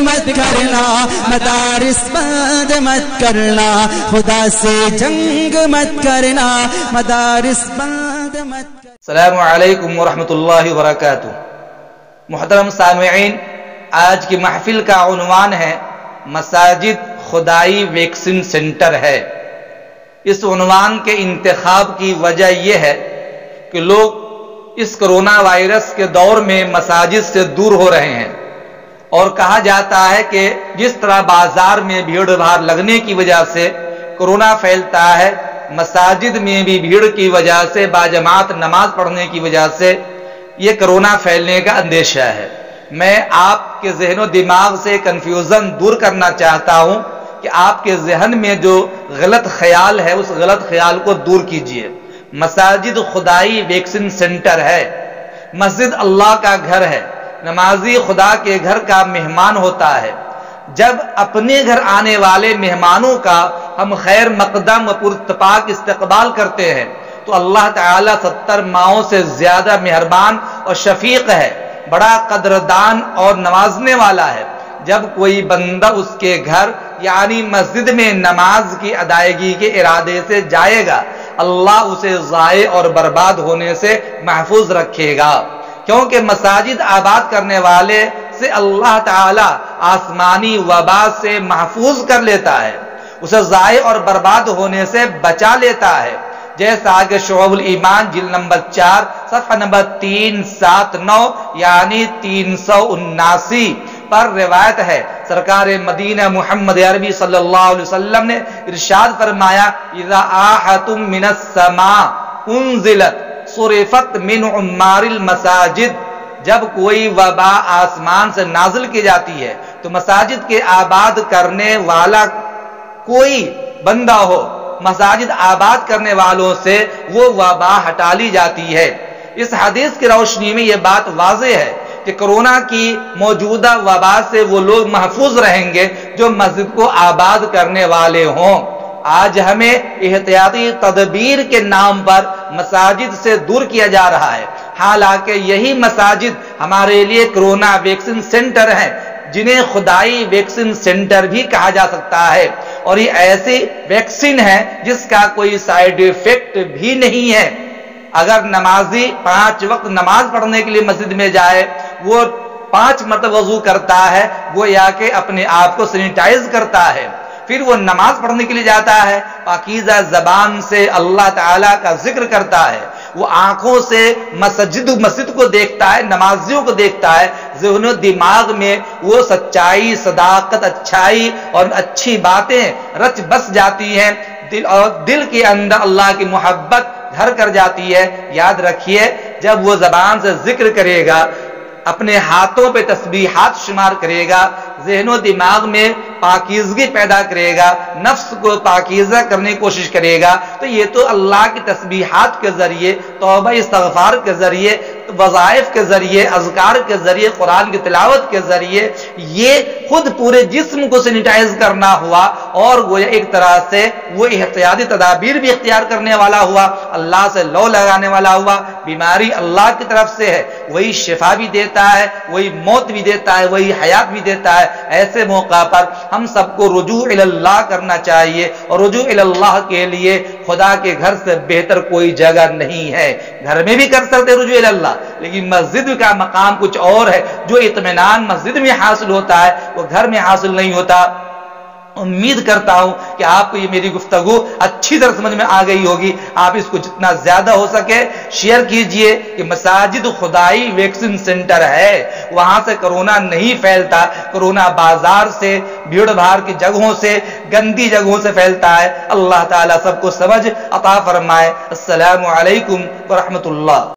مت کرنا، مدارس بند مت کرنا، خدا سے جنگ مت کرنا، مدارس بند مت کرنا۔ السلام علیکم ورحمۃ اللہ وبرکاتہ۔ محترم سامعین، آج کی محفل کا عنوان ہے مساجد خدائی ویکسین سینٹر ہے۔ اس عنوان کے انتخاب کی وجہ یہ ہے کہ لوگ اس کرونا وائرس کے دور میں مساجد سے دور ہو رہے ہیں، اور کہا جاتا ہے کہ جس طرح بازار میں بھیڑ بھاڑ لگنے کی وجہ سے کرونا پھیلتا ہے، مساجد میں بھی بھیڑ کی وجہ سے باجماعت نماز پڑھنے کی وجہ سے یہ کرونا پھیلنے کا اندیشہ ہے۔ میں آپ کے ذہن و دماغ سے کنفیوژن دور کرنا چاہتا ہوں کہ آپ کے ذہن میں جو غلط خیال ہے اس غلط خیال کو دور کیجئے۔ مساجد خدائی ویکسین سینٹر ہے، مسجد اللہ کا گھر ہے، نمازی خدا کے گھر کا مہمان ہوتا ہے۔ جب اپنے گھر آنے والے مہمانوں کا ہم خیر مقدم و پراتفاق استقبال کرتے ہیں تو اللہ تعالیٰ 70 ماؤں سے زیادہ مہربان اور شفیق ہے، بڑا قدردان اور نوازنے والا ہے۔ جب کوئی بندہ اس کے گھر یعنی مسجد میں نماز کی ادائیگی کے ارادے سے جائے گا، اللہ اسے ضائع اور برباد ہونے سے محفوظ رکھے گا، کیونکہ مساجد آباد کرنے والے سے اللہ تعالی آسمانی وبا سے محفوظ کر لیتا ہے، اسے ضائع اور برباد ہونے سے بچا لیتا ہے۔ جیسا کہ شعب الایمان جلد نمبر 4 صفحہ نمبر 379 یعنی 379 پر روایت ہے، سرکار مدینہ محمد عربی صلی اللہ علیہ وسلم نے ارشاد فرمایا، اذا آحتم من السماء انزلت صرفت من عمار المساجد، جب کوئی وبا آسمان سے نازل کی جاتی ہے تو مساجد کے آباد کرنے والا کوئی بندہ ہو، مساجد آباد کرنے والوں سے وہ وبا ہٹا لی جاتی ہے۔ اس حدیث کی روشنی میں یہ بات واضح ہے کہ کرونا کی موجودہ وبا سے وہ لوگ محفوظ رہیں گے جو مسجد کو آباد کرنے والے ہوں۔ آج ہمیں احتیاطی تدبیر کے نام پر مساجد سے دور کیا جا رہا ہے، حالانکہ یہی مساجد ہمارے لیے کرونا ویکسین سینٹر ہیں، جنہیں خدائی ویکسین سینٹر بھی کہا جا سکتا ہے، اور یہ ایسی ویکسین ہے جس کا کوئی سائیڈ ایفیکٹ بھی نہیں ہے۔ اگر نمازی 5 وقت نماز پڑھنے کے لیے مسجد میں جائے، وہ 5 مرتبہ وضو کرتا ہے، گویا کہ اپنے آپ کو سینیٹائز کرتا ہے، پھر وہ نماز پڑھنے کے لیے جاتا ہے، پاکیزہ زبان سے اللہ تعالیٰ کا ذکر کرتا ہے، وہ آنکھوں سے مسجد کو دیکھتا ہے، نمازیوں کو دیکھتا ہے، ذہن و دماغ میں وہ سچائی، صداقت، اچھائی اور اچھی باتیں رچ بس جاتی ہیں، دل کے اندر اللہ کی محبت گھر کر جاتی ہے۔ یاد رکھیے، جب وہ زبان سے ذکر کرے گا، اپنے ہاتھوں پہ تسبیحات شمار کرے گا، ذہن و دماغ میں پاکیزگی پیدا کرے گا، نفس کو پاکیزہ کرنے کی کوشش کرے گا، تو یہ تو اللہ کی تسبیحات کے ذریعے، توبہ استغفار کے ذریعے، وظائف کے ذریعے، اذکار کے ذریعے، قرآن کی تلاوت کے ذریعے یہ خود پورے جسم کو سینیٹائز کرنا ہوا، اور وہ ایک طرح سے وہ احتیاطی تدابیر بھی اختیار کرنے والا ہوا، اللہ سے لو لگانے والا ہوا۔ بیماری اللہ کی طرف سے ہے، وہی شفا بھی دیتا ہے، وہی موت بھی دیتا ہے، وہی حیات بھی دیتا ہے۔ ایسے موقع پر ہم سب کو رجوع اللہ کرنا چاہیے، اور رجوع اللہ کے لیے خدا کے گھر سے بہتر کوئی جگہ نہیں ہے۔ گھر میں بھی کر سکتے رجوع اللہ، لیکن مسجد کا مقام کچھ اور ہے، جو اطمینان مسجد میں حاصل ہوتا ہے وہ گھر میں حاصل نہیں ہوتا۔ امید کرتا ہوں کہ آپ کو یہ میری گفتگو اچھی طرح سمجھ میں آ گئی ہوگی۔ آپ اس کو جتنا زیادہ ہو سکے شیئر کیجئے کہ مساجد خدائی ویکسین سینٹر ہے، وہاں سے کرونا نہیں پھیلتا، کرونا بازار سے، بھیڑ بھاڑ کی جگہوں سے، گندی جگہوں سے پھیلتا ہے۔ اللہ تعالیٰ سب کو سمجھ عطا فرمائے۔ السلام علیکم ورحمۃ اللہ۔